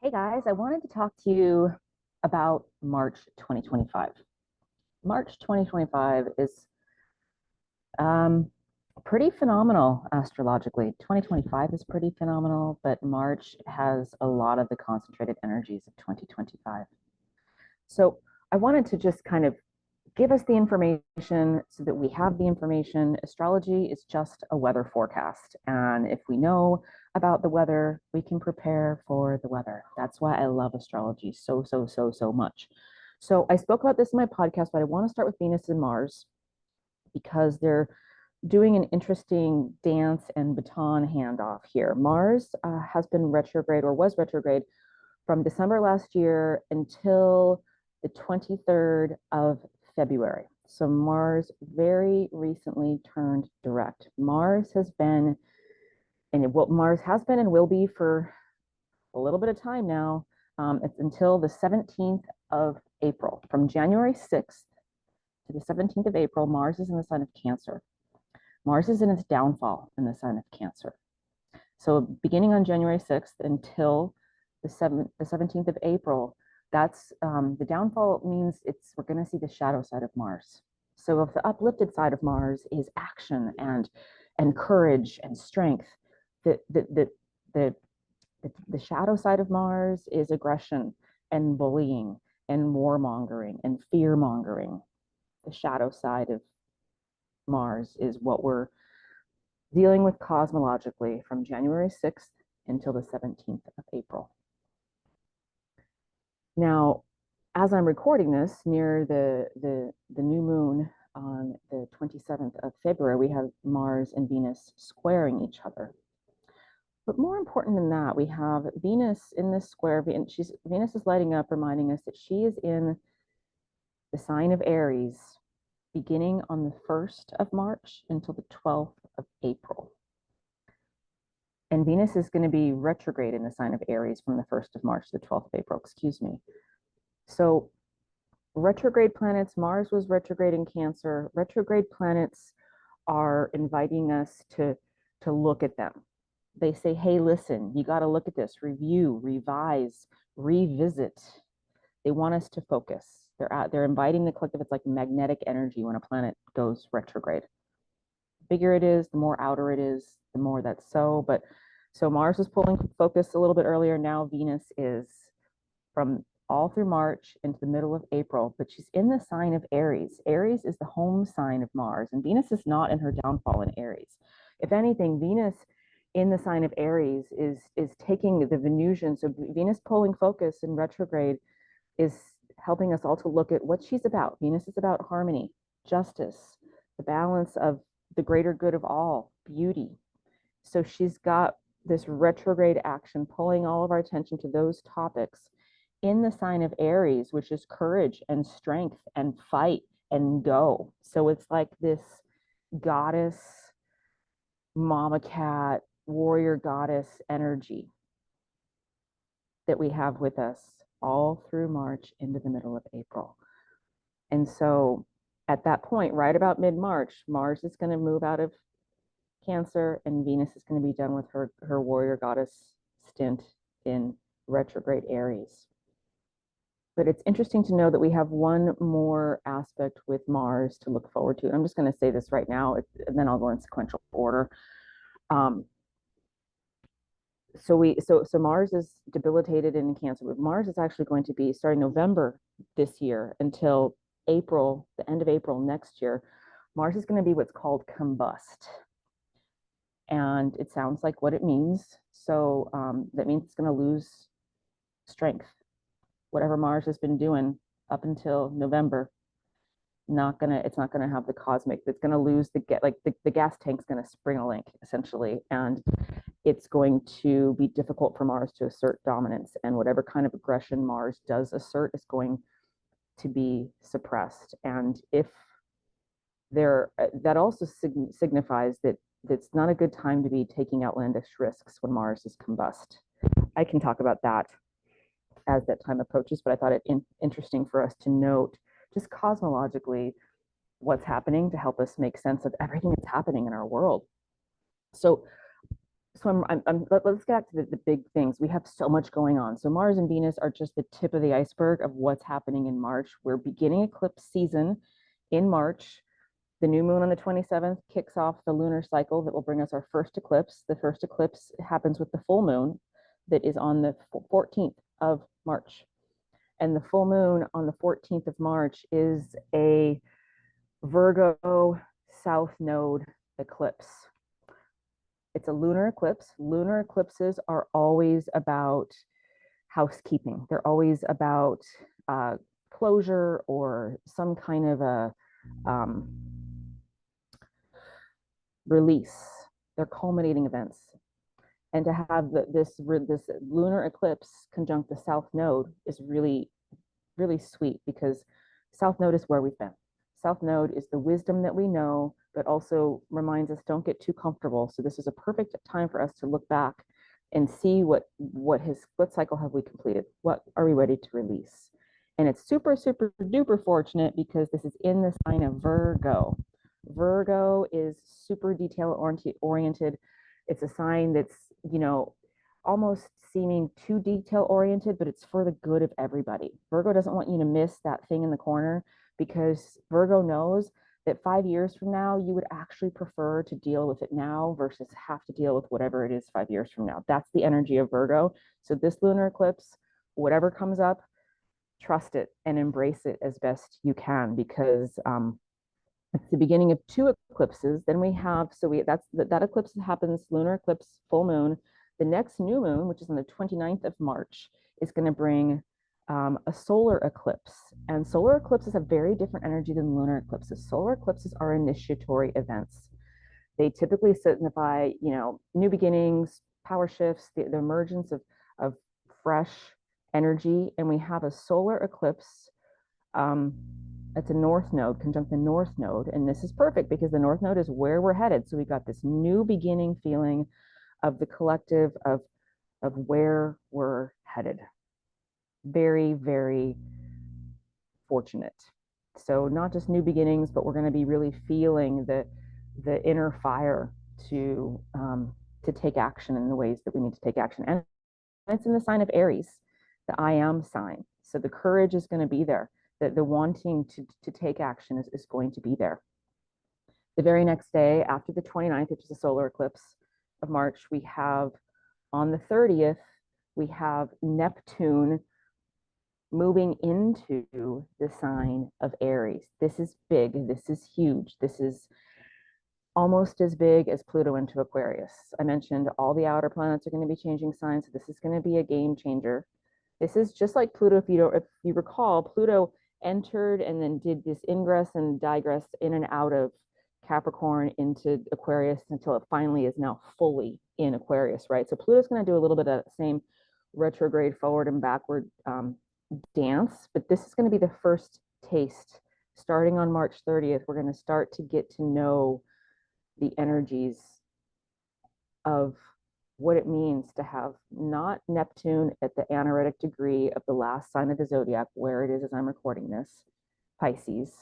Hey guys, I wanted to talk to you about March 2025. March 2025 is um, pretty phenomenal astrologically. 2025 is pretty phenomenal, but March has a lot of the concentrated energies of 2025. So I wanted to just kind of give us the information so that we have the information. Astrology is just a weather forecast. And if we know about the weather, we can prepare for the weather. That's why I love astrology so much. So I spoke about this in my podcast, but I want to start with Venus and Mars because they're doing an interesting dance and baton handoff here. Mars has been retrograde or was retrograde from December last year until the 23rd of February. So Mars very recently turned direct. Mars has been, Mars has been and will be for a little bit of time now. It's until the 17th of April. From January 6th to the 17th of April, Mars is in the sign of Cancer. Mars is in its downfall in the sign of Cancer. So beginning on January 6th until the 17th of April, that's the downfall means we're going to see the shadow side of Mars. So if the uplifted side of Mars is action and courage and strength, the the the the shadow side of Mars is aggression and bullying and warmongering and fear mongering. The shadow side of Mars is what we're dealing with cosmologically from January 6th until the 17th of April. Now, as I'm recording this near the new moon on the 27th of February, we have Mars and Venus squaring each other. But more important than that, we have Venus in this square. Venus is lighting up, reminding us that she is in the sign of Aries beginning on the 1st of March until the 12th of April. And Venus is going to be retrograde in the sign of Aries from the 1st of March to the 12th of April, excuse me. So retrograde planets, Mars was retrograde in Cancer. Retrograde planets are inviting us to look at them. They say, hey, listen, you got to look at this, review, revise, revisit. They want us to focus. They're inviting the collective. It's like magnetic energy when a planet goes retrograde. The bigger it is, the more outer it is, the more that's so. But so Mars was pulling focus a little bit earlier. Now Venus is from all through March into the middle of April, but she's in the sign of Aries. Aries is the home sign of Mars, and Venus is not in her downfall in Aries. If anything, Venus in the sign of Aries is taking the Venusian. So Venus pulling focus in retrograde is helping us all to look at what she's about. Venus is about harmony, justice, the balance of the greater good of all, beauty. So she's got this retrograde action pulling all of our attention to those topics in the sign of Aries, which is courage and strength and fight and go. So it's like this goddess, mama cat, warrior goddess energy that we have with us all through March into the middle of April. And so at that point, right about mid-March, Mars is going to move out of Cancer and Venus is going to be done with her warrior goddess stint in retrograde Aries. But it's interesting to know that we have one more aspect with Mars to look forward to. I'm just going to say this right now, and then I'll go in sequential order. So Mars is debilitated in Cancer, but Mars is actually going to be starting November this year until April, the end of April next year. Mars is going to be what's called combust. And it sounds like what it means. So that means it's going to lose strength. Whatever Mars has been doing up until November, it's not gonna have the cosmic. It's gonna lose the gas tank's gonna spring a link essentially, and it's going to be difficult for Mars to assert dominance. And whatever kind of aggression Mars does assert is going to be suppressed. And if that also signifies that it's not a good time to be taking outlandish risks when Mars is combust. I can talk about that as that time approaches, but I thought it interesting for us to note just cosmologically what's happening to help us make sense of everything that's happening in our world. So let's get back to the big things. We have so much going on. So Mars and Venus are just the tip of the iceberg of what's happening in March. We're beginning eclipse season in March. The new moon on the 27th kicks off the lunar cycle that will bring us our first eclipse. The first eclipse happens with the full moon that is on the 14th of March. And the full moon on the 14th of March is a Virgo South Node eclipse. It's a lunar eclipse. Lunar eclipses are always about housekeeping. They're always about closure or some kind of a release. They're culminating events. And to have this lunar eclipse conjunct the South Node is really, really sweet, because South Node is where we've been. South Node is the wisdom that we know, but also reminds us, don't get too comfortable. So this is a perfect time for us to look back and see what cycle have we completed? What are we ready to release? And it's super, super duper fortunate because this is in the sign of Virgo. Virgo is super detail oriented. It's a sign that's, almost seeming too detail oriented, but it's for the good of everybody. Virgo doesn't want you to miss that thing in the corner, because Virgo knows that 5 years from now, you would actually prefer to deal with it now versus have to deal with whatever it is 5 years from now. That's the energy of Virgo. So this lunar eclipse, whatever comes up, trust it and embrace it as best you can, because it's the beginning of two eclipses. Then we have, that eclipse happens, lunar eclipse, full moon. The next new moon, which is on the 29th of March, is going to bring a solar eclipse. And solar eclipses have very different energy than lunar eclipses. Solar eclipses are initiatory events. They typically signify, new beginnings, power shifts, the emergence of fresh energy. And we have a solar eclipse. It's a north node, conjunct the north node. And this is perfect because the north node is where we're headed. So we got this new beginning feeling of the collective of where we're headed. Very, very fortunate. So not just new beginnings, but we're going to be really feeling the inner fire to take action in the ways that we need to take action. And it's in the sign of Aries, the I am sign. So the courage is going to be there. The wanting to take action is going to be there. The very next day, after the 29th, which is a solar eclipse of March, we have on the 30th, we have Neptune moving into the sign of Aries. This is big. This is huge. This is almost as big as Pluto into Aquarius. I mentioned all the outer planets are going to be changing signs. So this is going to be a game changer. This is just like Pluto. If you recall, Pluto entered and then did this ingress and digress in and out of Capricorn into Aquarius until it finally is now fully in Aquarius, right? So Pluto's going to do a little bit of the same retrograde forward and backward dance, but this is going to be the first taste. Starting on March 30th, we're going to start to get to know the energies of what it means to have not Neptune at the anaretic degree of the last sign of the zodiac, where it is as I'm recording this, Pisces,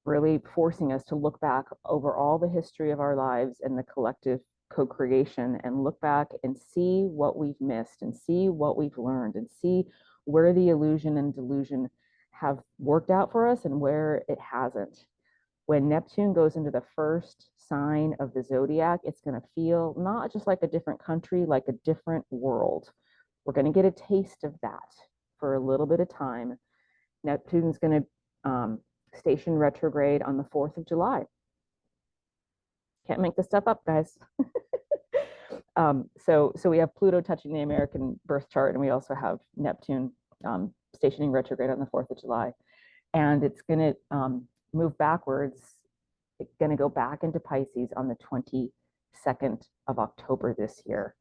really forcing us to look back over all the history of our lives and the collective co-creation and look back and see what we've missed and see what we've learned and see where the illusion and delusion have worked out for us and where it hasn't. When Neptune goes into the first sign of the zodiac, it's going to feel not just like a different country, like a different world. We're going to get a taste of that for a little bit of time. Neptune's going to station retrograde on the 4th of July. Can't make this stuff up, guys. So we have Pluto touching the American birth chart, and we also have Neptune stationing retrograde on the 4th of July. And it's going to move backwards. It's going to go back into Pisces on the 22nd of October this year.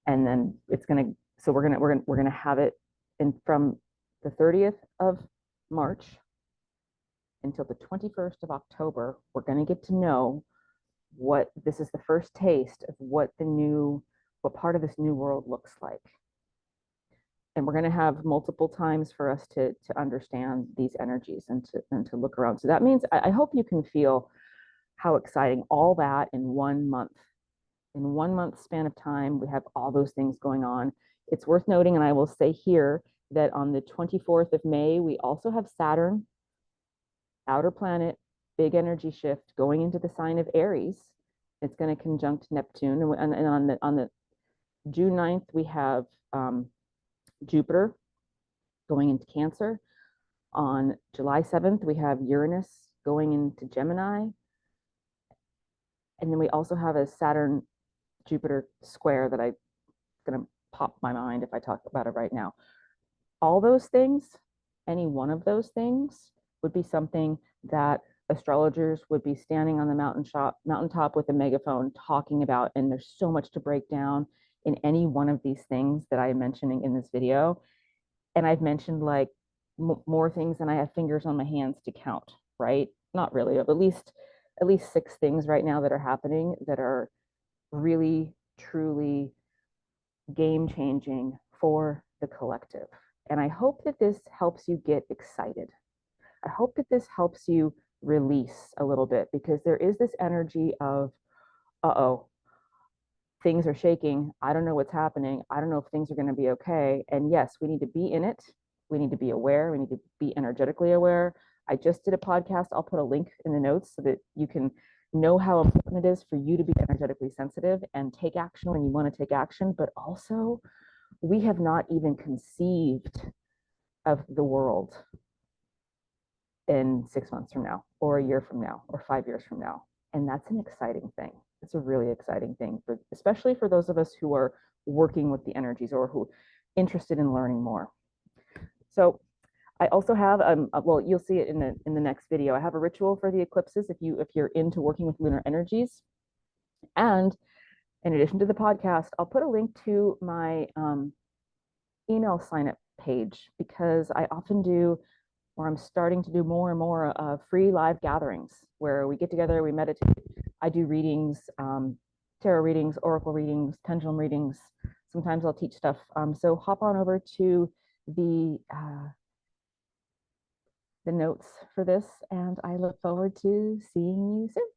And then it's going to, so we're going to have it from the 30th of March until the 21st of October. We're going to get to know what this is, the first taste of what part of this new world looks like. And we're going to have multiple times for us to understand these energies and to look around. So that means I hope you can feel how exciting all that in 1 month in 1 month span of time, we have all those things going on. It's worth noting, and I will say here, that on the 24th of May, we also have Saturn, outer planet, big energy shift going into the sign of Aries. It's going to conjunct Neptune. And on the June 9th, we have Jupiter going into Cancer. On July 7th, we have Uranus going into Gemini. And then we also have a Saturn Jupiter square that I'm going to pop my mind if I talk about it right now. All those things, any one of those things would be something that astrologers would be standing on the mountaintop with a megaphone talking about. And there's so much to break down in any one of these things that I'm mentioning in this video. And I've mentioned like more things than I have fingers on my hands to count, right? Not really, but at least 6 things right now that are happening that are really, truly game changing for the collective. And I hope that this helps you get excited. I hope that this helps you release a little bit, because there is this energy of, uh-oh, things are shaking. I don't know what's happening. I don't know if things are going to be okay. And yes, we need to be in it. We need to be aware. We need to be energetically aware. I just did a podcast. I'll put a link in the notes so that you can know how important it is for you to be energetically sensitive and take action when you want to take action. But also, we have not even conceived of the world in 6 months from now, or a year from now, or 5 years from now. And that's an exciting thing. It's a really exciting thing, especially for those of us who are working with the energies or who are interested in learning more. So I also have, well, you'll see it in the next video. I have a ritual for the eclipses if you're into working with lunar energies. And in addition to the podcast, I'll put a link to my email sign up page, because I often do, or I'm starting to do more and more free live gatherings where we get together, we meditate. I do readings, tarot readings, oracle readings, pendulum readings. Sometimes I'll teach stuff. So hop on over to the notes for this, and I look forward to seeing you soon.